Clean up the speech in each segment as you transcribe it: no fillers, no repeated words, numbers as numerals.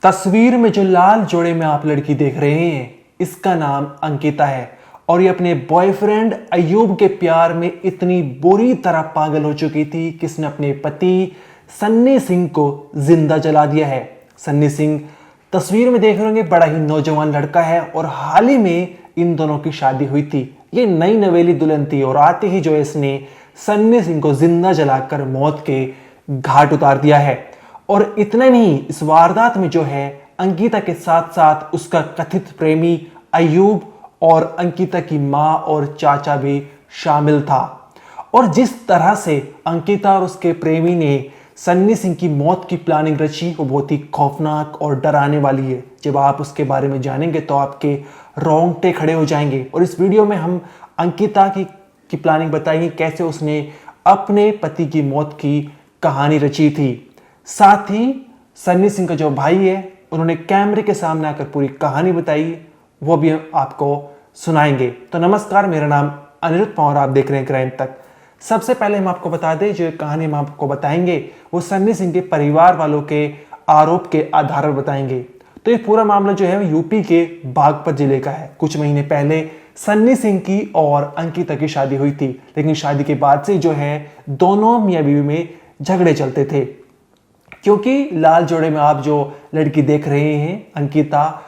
तस्वीर में जो लाल जोड़े में आप लड़की देख रहे हैं, इसका नाम अंकिता है और ये अपने बॉयफ्रेंड अयूब के प्यार में इतनी बुरी तरह पागल हो चुकी थी कि इसने अपने पति सन्नी सिंह को जिंदा जला दिया है। सन्नी सिंह तस्वीर में देख रहे होंगे, बड़ा ही नौजवान लड़का है और हाल ही में इन दोनों की शादी हुई थी। ये नई नवेली दुल्हन थी और आते ही जो है इसने सन्नी सिंह को जिंदा जलाकर मौत के घाट उतार दिया है। और इतना नहीं, इस वारदात में जो है अंकिता के साथ साथ उसका कथित प्रेमी अयूब और अंकिता की मां और चाचा भी शामिल था। और जिस तरह से अंकिता और उसके प्रेमी ने सन्नी सिंह की मौत की प्लानिंग रची, वो बहुत ही खौफनाक और डराने वाली है। जब आप उसके बारे में जानेंगे तो आपके रोंगटे खड़े हो जाएंगे। और इस वीडियो में हम अंकिता की प्लानिंग बताएंगे, कैसे उसने अपने पति की मौत की कहानी रची थी। साथ ही सन्नी सिंह का जो भाई है, उन्होंने कैमरे के सामने आकर पूरी कहानी बताई, वो भी हम आपको सुनाएंगे। तो नमस्कार, मेरा नाम अनिरुद्ध पवार, आप देख रहे हैं क्राइम तक। सबसे पहले हम आपको बता दें, जो कहानी हम आपको बताएंगे वो सन्नी सिंह के परिवार वालों के आरोप के आधार पर बताएंगे। तो ये पूरा मामला जो है यूपी के बागपत जिले का है। कुछ महीने पहले सन्नी सिंह की और अंकिता की शादी हुई थी, लेकिन शादी के बाद से जो है दोनों मियां बीवी में झगड़े चलते थे, क्योंकि लाल जोड़े में आप जो लड़की देख रहे हैं अंकिता,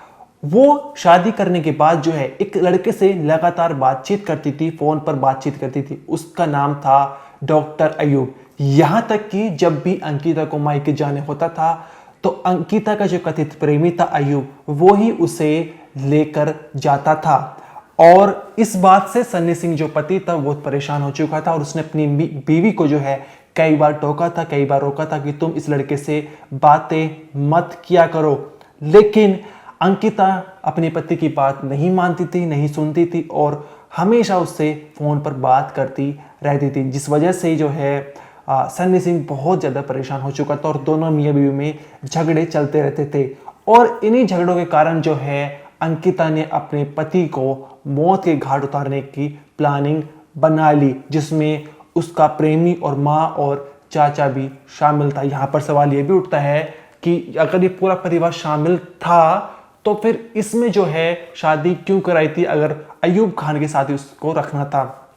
वो शादी करने के बाद जो है एक लड़के से लगातार बातचीत करती थी, फोन पर बातचीत करती थी। उसका नाम था डॉक्टर अयूब। यहां तक कि जब भी अंकिता को मायके जाने होता था तो अंकिता का जो कथित प्रेमी था अयूब, वो ही उसे लेकर जाता था। और इस बात से सन्नी सिंह जो पति था वो बहुत परेशान हो चुका था और उसने अपनी बीवी को जो है कई बार टोका था, कई बार रोका था कि तुम इस लड़के से बातें मत किया करो। लेकिन अंकिता अपने पति की बात नहीं मानती थी, नहीं सुनती थी और हमेशा उससे फोन पर बात करती रहती थी, जिस वजह से जो है सन्नी सिंह बहुत ज़्यादा परेशान हो चुका था और दोनों मियाँ बीवी में झगड़े चलते रहते थे। और इन्हीं झगड़ों के कारण जो है अंकिता ने अपने पति को मौत के घाट उतारने की प्लानिंग बना ली, जिसमें उसका प्रेमी और माँ और चाचा भी शामिल था। यहाँ पर सवाल ये भी उठता है कि अगर ये पूरा परिवार शामिल था तो फिर इसमें जो है शादी क्यों कराई थी, अगर अयूब खान के साथ ही उसको रखना था।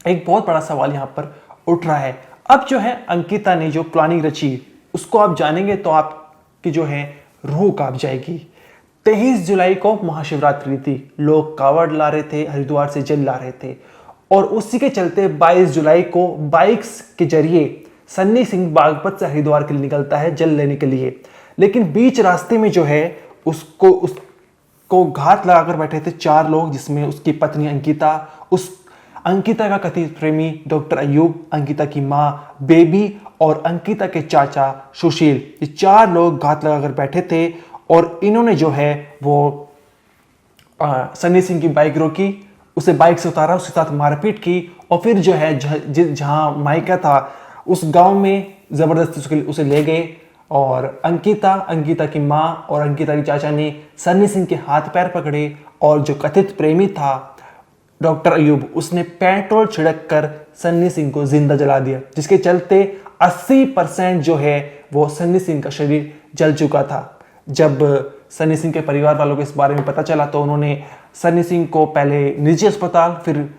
एक बहुत बड़ा सवाल यहाँ पर उठ रहा है। अब जो है अंकिता ने जो प्लानिंग रची, उसको आप जानेंगे तो आपकी जो है रूह कांप जाएगी। 23 जुलाई को महाशिवरात्रि थी, लोग कावड़ ला रहे थे, हरिद्वार से जल ला रहे थे और उसी के चलते 22 जुलाई को बाइक्स के जरिए सन्नी सिंह बागपत से हरिद्वार के लिए निकलता है जल लेने के लिए। लेकिन बीच रास्ते में जो है उसको घात लगाकर बैठे थे 4 लोग, जिसमें उसकी पत्नी अंकिता, उस अंकिता का कथित प्रेमी डॉक्टर अयूब, अंकिता की मां बेबी और अंकिता के चाचा सुशील। ये 4 लोग घात लगाकर बैठे थे और इन्होंने जो है वो सन्नी सिंह की बाइक रोकी, उसे बाइक से उतारा, उसके साथ मारपीट की और फिर जो है जहां मायका था उस गांव में जबरदस्ती उसे ले गए। और अंकिता की मां और अंकिता के चाचा ने सन्नी सिंह के हाथ पैर पकड़े और जो कथित प्रेमी था डॉक्टर अयूब, उसने पेट्रोल छिड़क कर सन्नी सिंह को जिंदा जला दिया, जिसके चलते 80% जो है वो सन्नी सिंह का शरीर जल चुका था। जब सन्नी सिंह के परिवार वालों को इस बारे में पता चला तो उन्होंने सन्नी सिंह को पहले निजी अस्पताल, फिर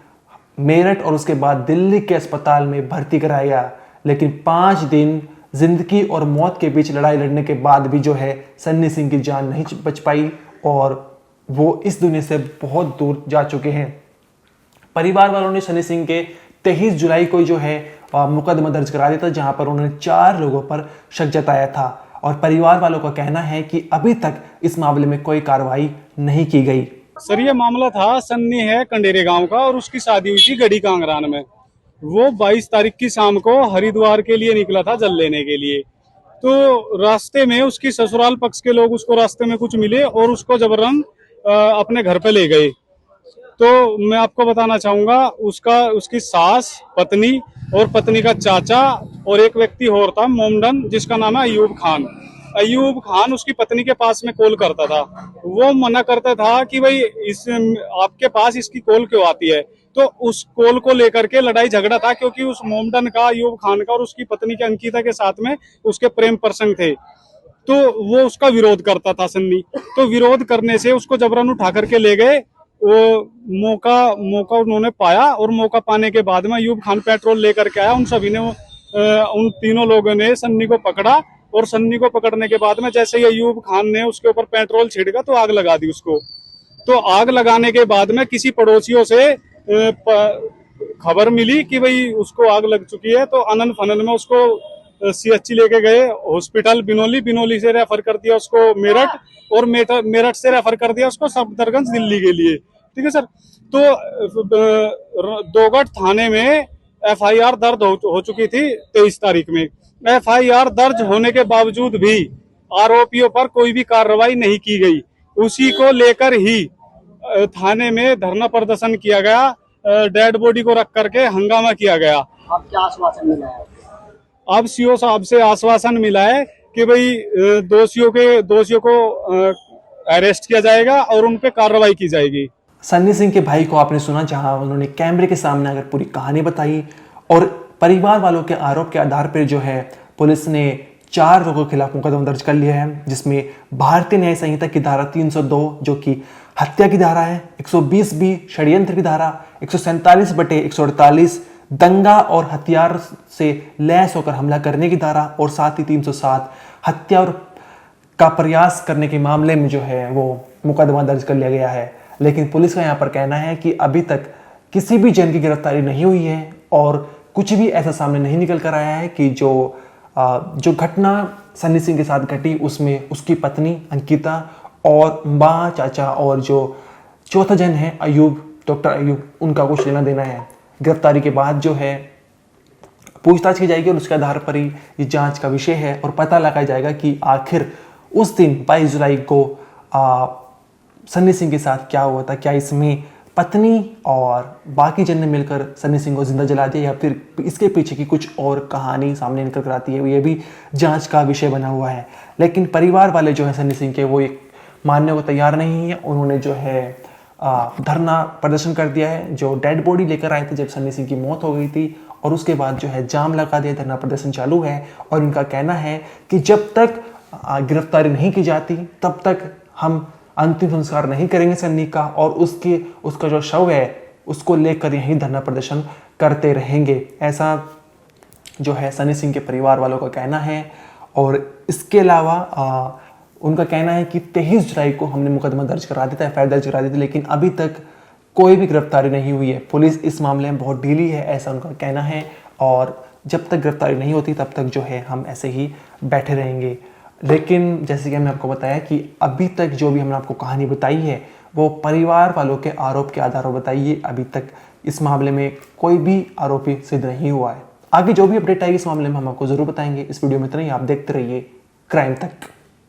मेरठ और उसके बाद दिल्ली के अस्पताल में भर्ती कराया। लेकिन 5 दिन जिंदगी और मौत के बीच लड़ाई लड़ने के बाद भी जो है सन्नी सिंह की जान नहीं बच पाई और वो इस दुनिया से बहुत दूर जा चुके हैं। परिवार वालों ने सन्नी सिंह के 23 जुलाई को जो है मुकदमा दर्ज करा दिया था, जहां पर उन्होंने 4 लोगों पर शक जताया था और परिवार वालों का कहना है कि अभी तक इस मामले में कोई कार्रवाई नहीं की गई। सर, ये मामला था, सन्नी है कंडेरे गांव का और उसकी शादी हुई थी गढ़ी कांगरान में। वो 22 तारीख की शाम को हरिद्वार के लिए निकला था जल लेने के लिए। तो रास्ते में उसकी ससुराल पक्ष के लोग उसको रास्ते में कुछ मिले और उसको जबरन अपने घर पे ले गए। तो मैं आपको बताना चाहूंगा, उसकी सास, पत्नी और पत्नी का चाचा और एक व्यक्ति और था मोमडन, जिसका नाम है अयूब खान। अयूब खान उसकी पत्नी के पास में कॉल करता था। वो मना करता था कि भाई आपके पास इसकी कॉल क्यों आती है। तो उस कॉल को लेकर के लड़ाई झगड़ा था, क्योंकि उस मोमडन का, अयूब खान का और उसकी पत्नी के अंकिता के साथ में उसके प्रेम प्रसंग थे। तो वो उसका विरोध करता था सन्नी। तो विरोध करने से उसको जबरन उठा करके ले गए। वो मौका मौका उन्होंने पाया, और मौका पाने के बाद में अयूब खान पेट्रोल लेकर के आया। उन सभी ने उन तीनों लोगों ने सन्नी को पकड़ा, और सन्नी को पकड़ने के बाद में जैसे ही अयूब खान ने उसके ऊपर पेट्रोल छिड़का तो आग लगा दी उसको। तो आग लगाने के बाद में किसी पड़ोसियों से खबर मिली कि भाई उसको आग लग चुकी है, तो अनन फनन में उसको सीएचसी लेके गए हॉस्पिटल बिनोली। बिनोली से रेफर कर दिया उसको मेरठ, और मेरठ से रेफर कर दिया उसको सफदरगंज दिल्ली के लिए। ठीक है सर। तो दोगट थाने में एफआईआर दर्ज हो चुकी थी 23 तारीख में। एफआईआर दर्ज होने के बावजूद भी आरोपियों पर कोई भी कार्रवाई नहीं की गई। उसी को लेकर ही थाने में धरना प्रदर्शन किया गया, डेड बॉडी को रख करके हंगामा किया गया। अब क्या आश्वासन मिला है? अब सीओ साहब से आश्वासन मिला है कि भाई दोषियों को अरेस्ट किया जाएगा और उन पे कार्रवाई की जाएगी। सन्नी सिंह के भाई को आपने सुना, जहां उन्होंने कैमरे के सामने अगर पूरी कहानी बताई, और परिवार वालों के आरोप के आधार पर जो है पुलिस ने 4 लोगों के खिलाफ मुकदमा दर्ज कर लिया है, जिसमें भारतीय न्याय संहिता की धारा 302 जो कि हत्या की धारा है, 120 बी षड्यंत्र की धारा, 147/148 दंगा और हथियार से लैस होकर हमला करने की धारा, और साथ ही 307 हत्या और का प्रयास करने के मामले में जो है वो मुकदमा दर्ज कर लिया गया है। लेकिन पुलिस का यहाँ पर कहना है कि अभी तक किसी भी जन की गिरफ्तारी नहीं हुई है, और कुछ भी ऐसा सामने नहीं निकल कर आया है कि जो घटना सन्नी सिंह के साथ घटी उसमें उसकी पत्नी अंकिता और माँ, चाचा और जो चौथा जन है अयूब, डॉक्टर अयूब, उनका कुछ लेना देना है। गिरफ्तारी के बाद जो है पूछताछ की जाएगी, और उसके आधार पर ही ये जांच का विषय है, और पता लगाया जाएगा कि आखिर उस दिन 22 जुलाई को सन्नी सिंह के साथ क्या हुआ था। क्या इसमें पत्नी और बाकी जन ने मिलकर सन्नी सिंह को जिंदा जला दिया, या फिर इसके पीछे की कुछ और कहानी सामने निकल कर आती है, ये भी जांच का विषय बना हुआ है। लेकिन परिवार वाले जो है सन्नी सिंह के, वो एक मानने को तैयार नहीं है। उन्होंने जो है धरना प्रदर्शन कर दिया है। जो डेड बॉडी लेकर आए थे जब सन्नी सिंह की मौत हो गई थी, और उसके बाद जो है जाम लगा दिया, धरना प्रदर्शन चालू है। और उनका कहना है कि जब तक गिरफ्तारी नहीं की जाती तब तक हम अंतिम संस्कार नहीं करेंगे सन्नी का, और उसका जो शव है उसको लेकर यहीं धरना प्रदर्शन करते रहेंगे। ऐसा जो है सन्नी सिंह के परिवार वालों का कहना है। और इसके अलावा उनका कहना है कि 23 जुलाई को हमने मुकदमा दर्ज करा दिया था, एफआईआर दर्ज करा दी थी, लेकिन अभी तक कोई भी गिरफ्तारी नहीं हुई है। पुलिस इस मामले में बहुत ढीली है, ऐसा उनका कहना है। और जब तक गिरफ्तारी नहीं होती तब तक जो है हम ऐसे ही बैठे रहेंगे। लेकिन जैसे कि हमने आपको बताया कि अभी तक जो भी हमने आपको कहानी बताई है वो परिवार वालों के आरोप के आधार पर बताई है। अभी तक इस मामले में कोई भी आरोपी सिद्ध नहीं हुआ है। आगे जो भी अपडेट आएगी इस मामले में हम आपको जरूर बताएंगे। इस वीडियो में इतना ही, आप देखते रहिए क्राइम तक।